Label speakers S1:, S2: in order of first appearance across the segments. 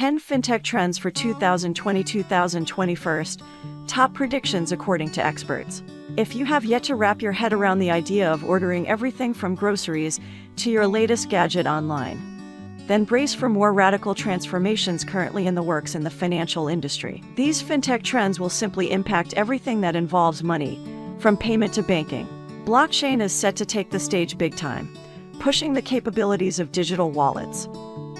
S1: 10 FinTech Trends for 2020-2021, top predictions according to experts. If you have yet to wrap your head around the idea of ordering everything from groceries to your latest gadget online, then brace for more radical transformations currently in the works in the financial industry. These FinTech trends will simply impact everything that involves money, from payment to banking. Blockchain is set to take the stage big time, pushing the capabilities of digital wallets.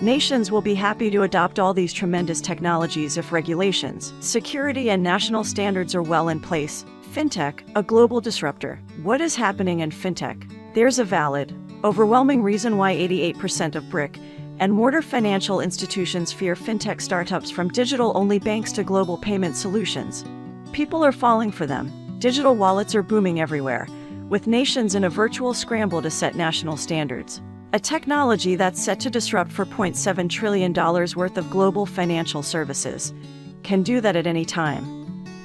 S1: Nations will be happy to adopt all these tremendous technologies if regulations, security, and national standards are well in place. FinTech, a global disruptor. What is happening in FinTech? There's a valid, overwhelming reason why 88% of brick and mortar financial institutions fear FinTech startups, from digital-only banks to global payment solutions. People are falling for them. Digital wallets are booming everywhere, with nations in a virtual scramble to set national standards. A technology that's set to disrupt $4.7 trillion worth of global financial services can do that at any time.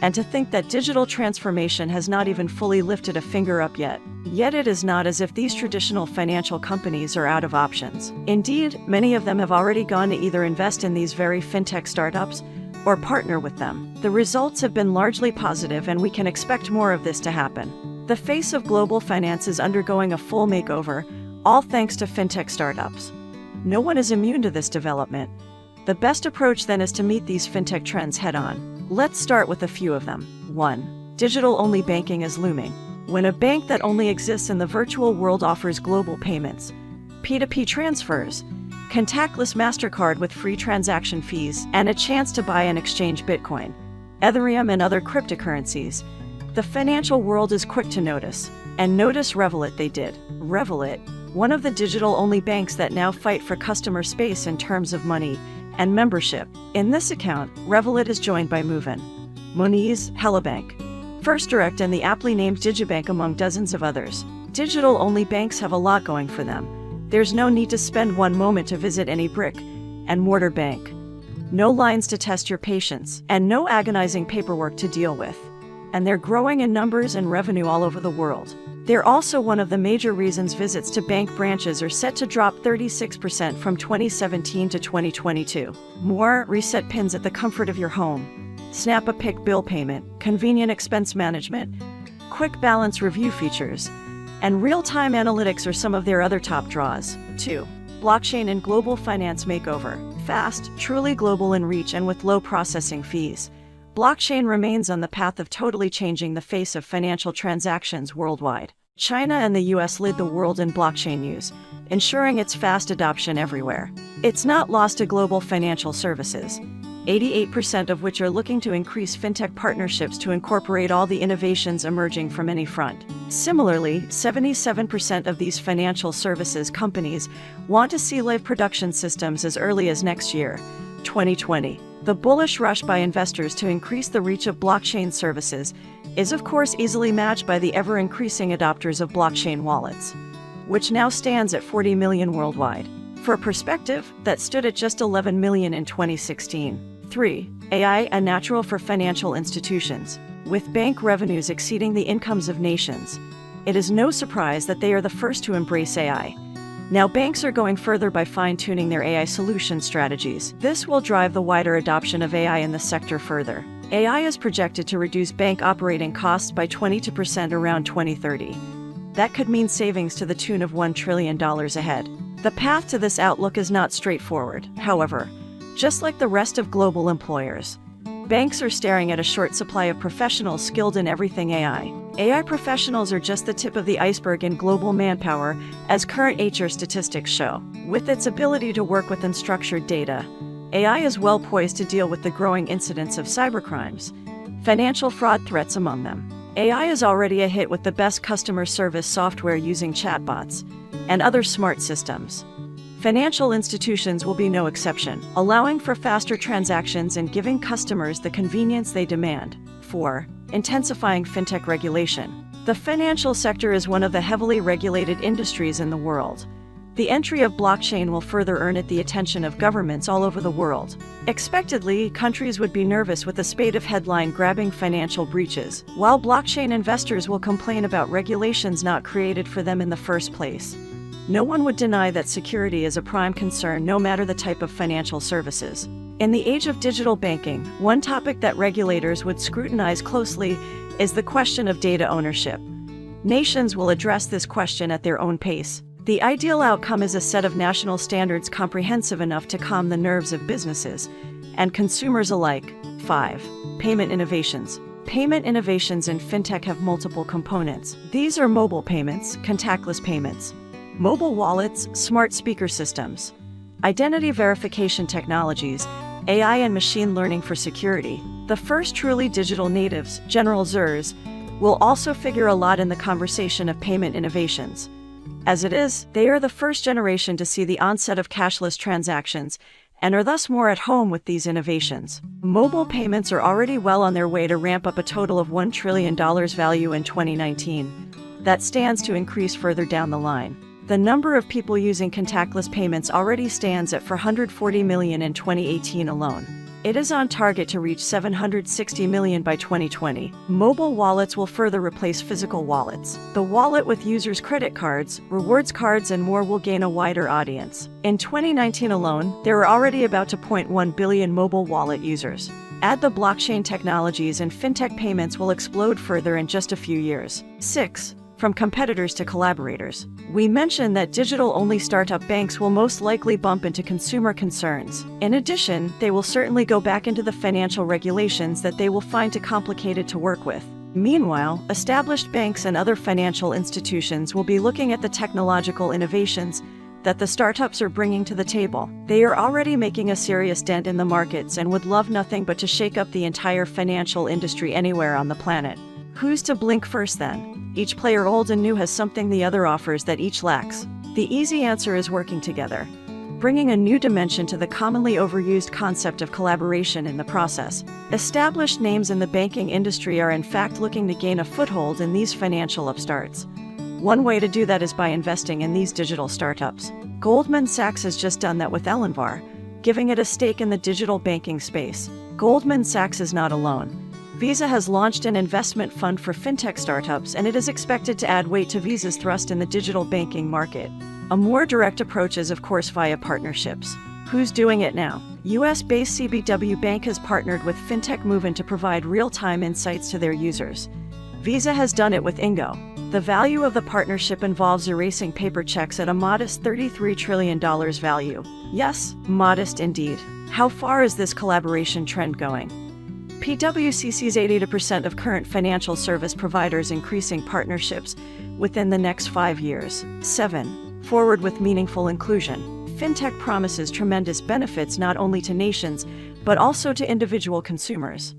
S1: And to think that digital transformation has not even fully lifted a finger up yet. Yet it is not as if these traditional financial companies are out of options. Indeed, many of them have already gone to either invest in these very FinTech startups or partner with them. The results have been largely positive, and we can expect more of this to happen. The face of global finance is undergoing a full makeover, all thanks to FinTech startups. No one is immune to this development. The best approach then is to meet these FinTech trends head-on. Let's start with a few of them. 1. Digital-only banking is looming. When a bank that only exists in the virtual world offers global payments, P2P transfers, contactless MasterCard with free transaction fees, and a chance to buy and exchange Bitcoin, Ethereum, and other cryptocurrencies, the financial world is quick to notice. And notice Revolut they did. Revolut, one of the digital-only banks that now fight for customer space in terms of money and membership. In this account, Revolut is joined by Movin, Moniz, Hellobank, First Direct, and the aptly named Digibank, among dozens of others. Digital-only banks have a lot going for them. There's no need to spend one moment to visit any brick and mortar bank. No lines to test your patience, and no agonizing paperwork to deal with. And they're growing in numbers and revenue all over the world. They're also one of the major reasons visits to bank branches are set to drop 36% from 2017 to 2022. More reset pins at the comfort of your home, snap a pic bill payment, convenient expense management, quick balance review features, and real-time analytics are some of their other top draws. 2. Blockchain and global finance makeover. Fast, truly global in reach, and with low processing fees, blockchain remains on the path of totally changing the face of financial transactions worldwide. China and the US lead the world in blockchain use, ensuring its fast adoption everywhere. It's not lost to global financial services, 88% of which are looking to increase FinTech partnerships to incorporate all the innovations emerging from any front. Similarly, 77% of these financial services companies want to see live production systems as early as next year, 2020. The bullish rush by investors to increase the reach of blockchain services is of course easily matched by the ever-increasing adopters of blockchain wallets, which now stands at 40 million worldwide. For perspective, that stood at just 11 million in 2016. 3. AI, a natural for financial institutions. With bank revenues exceeding the incomes of nations, it is no surprise that they are the first to embrace AI. Now banks are going further by fine-tuning their AI solution strategies. This will drive the wider adoption of AI in the sector further. AI is projected to reduce bank operating costs by 22% around 2030. That could mean savings to the tune of $1 trillion ahead. The path to this outlook is not straightforward, however. Just like the rest of global employers, banks are staring at a short supply of professionals skilled in everything AI. AI professionals are just the tip of the iceberg in global manpower, as current HR statistics show. With its ability to work with unstructured data, AI is well poised to deal with the growing incidence of cybercrimes, financial fraud threats among them. AI is already a hit with the best customer service software using chatbots and other smart systems. Financial institutions will be no exception, allowing for faster transactions and giving customers the convenience they demand. 4. Intensifying FinTech regulation. The financial sector is one of the heavily regulated industries in the world. The entry of blockchain will further earn it the attention of governments all over the world. Expectedly, countries would be nervous with a spate of headline-grabbing financial breaches, while blockchain investors will complain about regulations not created for them in the first place. No one would deny that security is a prime concern no matter the type of financial services. In the age of digital banking, one topic that regulators would scrutinize closely is the question of data ownership. Nations will address this question at their own pace. The ideal outcome is a set of national standards comprehensive enough to calm the nerves of businesses and consumers alike. 5. Payment innovations. Payment innovations in fintech have multiple components. These are mobile payments, contactless payments, mobile wallets, smart speaker systems, identity verification technologies, AI and machine learning for security. The first truly digital natives, General Zers, will also figure a lot in the conversation of payment innovations. As it is, they are the first generation to see the onset of cashless transactions and are thus more at home with these innovations. Mobile payments are already well on their way to ramp up a total of $1 trillion value in 2019. That stands to increase further down the line. The number of people using contactless payments already stands at 440 million in 2018 alone. It is on target to reach 760 million by 2020. Mobile wallets will further replace physical wallets. The wallet with users' credit cards, rewards cards, and more will gain a wider audience. In 2019 alone, there are already about 2.1 billion mobile wallet users. Add the blockchain technologies and fintech payments will explode further in just a few years. 6. From competitors to collaborators. We mentioned that digital-only startup banks will most likely bump into consumer concerns. In addition, they will certainly go back into the financial regulations that they will find too complicated to work with. Meanwhile, established banks and other financial institutions will be looking at the technological innovations that the startups are bringing to the table. They are already making a serious dent in the markets and would love nothing but to shake up the entire financial industry anywhere on the planet. Who's to blink first then? Each player, old and new, has something the other offers that each lacks. The easy answer is working together, bringing a new dimension to the commonly overused concept of collaboration in the process. Established names in the banking industry are in fact looking to gain a foothold in these financial upstarts. One way to do that is by investing in these digital startups. Goldman Sachs has just done that with Elinvar, giving it a stake in the digital banking space. Goldman Sachs is not alone. Visa has launched an investment fund for fintech startups, and it is expected to add weight to Visa's thrust in the digital banking market. A more direct approach is, of course, via partnerships. Who's doing it now? US-based CBW Bank has partnered with fintech Movin to provide real-time insights to their users. Visa has done it with Ingo. The value of the partnership involves erasing paper checks at a modest $33 trillion value. Yes, modest indeed. How far is this collaboration trend going? PwC sees 80% of current financial service providers increasing partnerships within the next 5 years. 7. Forward with meaningful inclusion. Fintech promises tremendous benefits not only to nations, but also to individual consumers.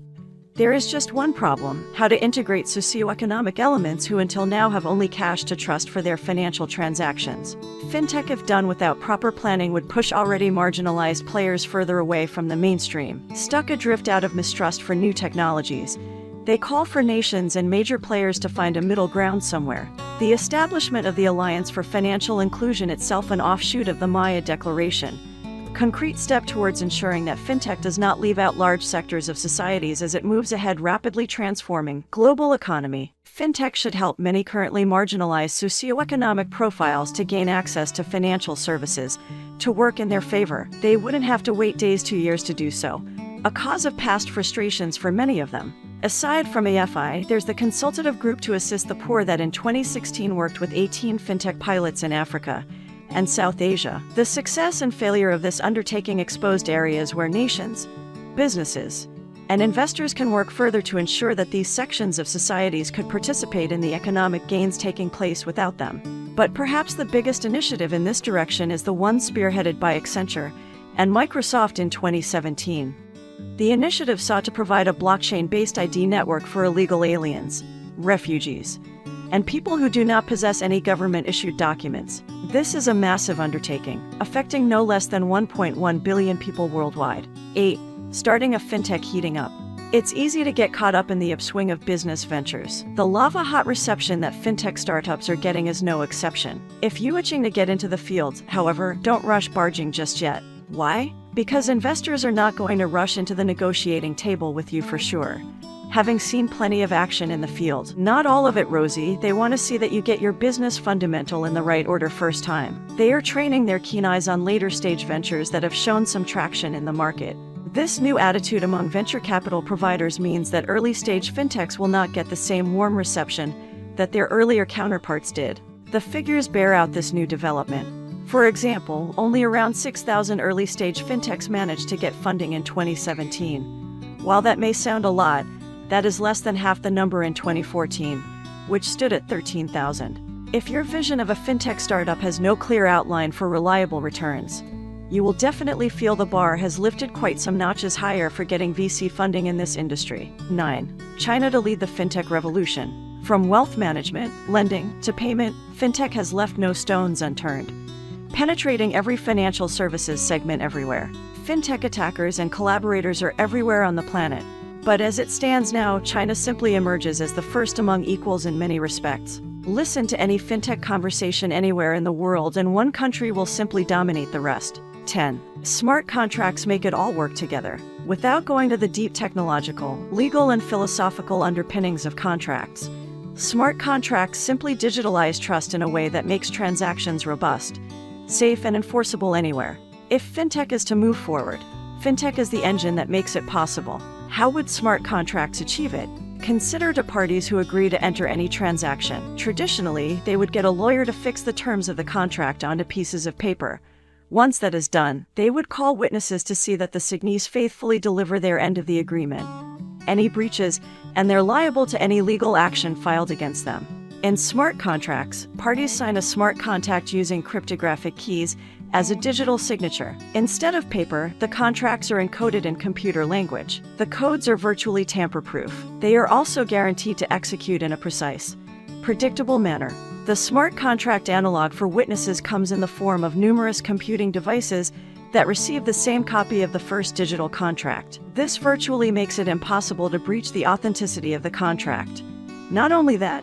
S1: There is just one problem: how to integrate socioeconomic elements who until now have only cash to trust for their financial transactions. Fintech, if done without proper planning, would push already marginalized players further away from the mainstream. Stuck adrift out of mistrust for new technologies, they call for nations and major players to find a middle ground somewhere. The establishment of the Alliance for Financial Inclusion, itself an offshoot of the Maya Declaration, concrete step towards ensuring that fintech does not leave out large sectors of societies as it moves ahead rapidly transforming global economy. Fintech should help many currently marginalized socioeconomic profiles to gain access to financial services to work in their favor. They wouldn't have to wait days to years to do so, a cause of past frustrations for many of them. Aside from AFI, there's the Consultative Group to Assist the Poor that in 2016 worked with 18 fintech pilots in Africa and South Asia. The success and failure of this undertaking exposed areas where nations, businesses, and investors can work further to ensure that these sections of societies could participate in the economic gains taking place without them. But perhaps the biggest initiative in this direction is the one spearheaded by Accenture and Microsoft in 2017. The initiative sought to provide a blockchain-based ID network for illegal aliens, refugees, and people who do not possess any government-issued documents. This is a massive undertaking, affecting no less than 1.1 billion people worldwide. 8. Starting a fintech heating up. It's easy to get caught up in the upswing of business ventures. The lava-hot reception that fintech startups are getting is no exception. If you're itching to get into the field, however, don't rush barging just yet. Why? Because investors are not going to rush into the negotiating table with you for sure. Having seen plenty of action in the field, not all of it rosy, they want to see that you get your business fundamental in the right order first time. They are training their keen eyes on later stage ventures that have shown some traction in the market. This new attitude among venture capital providers means that early-stage fintechs will not get the same warm reception that their earlier counterparts did. The figures bear out this new development. For example, only around 6,000 early-stage fintechs managed to get funding in 2017. While that may sound a lot, that is less than half the number in 2014, which stood at 13,000. If your vision of a fintech startup has no clear outline for reliable returns, you will definitely feel the bar has lifted quite some notches higher for getting VC funding in this industry. 9. China to lead the fintech revolution. From wealth management, lending, to payment, fintech has left no stones unturned, penetrating every financial services segment everywhere. Fintech attackers and collaborators are everywhere on the planet. But as it stands now, China simply emerges as the first among equals in many respects. Listen to any fintech conversation anywhere in the world and one country will simply dominate the rest. 10. Smart contracts make it all work together. Without going to the deep technological, legal, and philosophical underpinnings of contracts, smart contracts simply digitalize trust in a way that makes transactions robust, safe, and enforceable anywhere. If fintech is to move forward, fintech is the engine that makes it possible. How would smart contracts achieve it? Consider the parties who agree to enter any transaction. Traditionally, they would get a lawyer to fix the terms of the contract onto pieces of paper. Once that is done, they would call witnesses to see that the signees faithfully deliver their end of the agreement. Any breaches, and they're liable to any legal action filed against them. In smart contracts, parties sign a smart contract using cryptographic keys as a digital signature. Instead of paper, the contracts are encoded in computer language. The codes are virtually tamper-proof. They are also guaranteed to execute in a precise, predictable manner. The smart contract analog for witnesses comes in the form of numerous computing devices that receive the same copy of the first digital contract. This virtually makes it impossible to breach the authenticity of the contract. Not only that,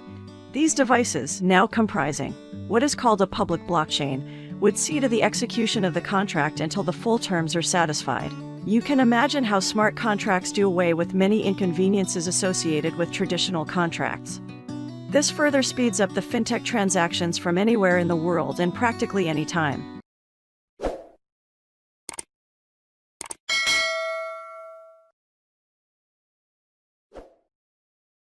S1: these devices, now comprising what is called a public blockchain, would see to the execution of the contract until the full terms are satisfied. You can imagine how smart contracts do away with many inconveniences associated with traditional contracts. This further speeds up the fintech transactions from anywhere in the world and practically any time.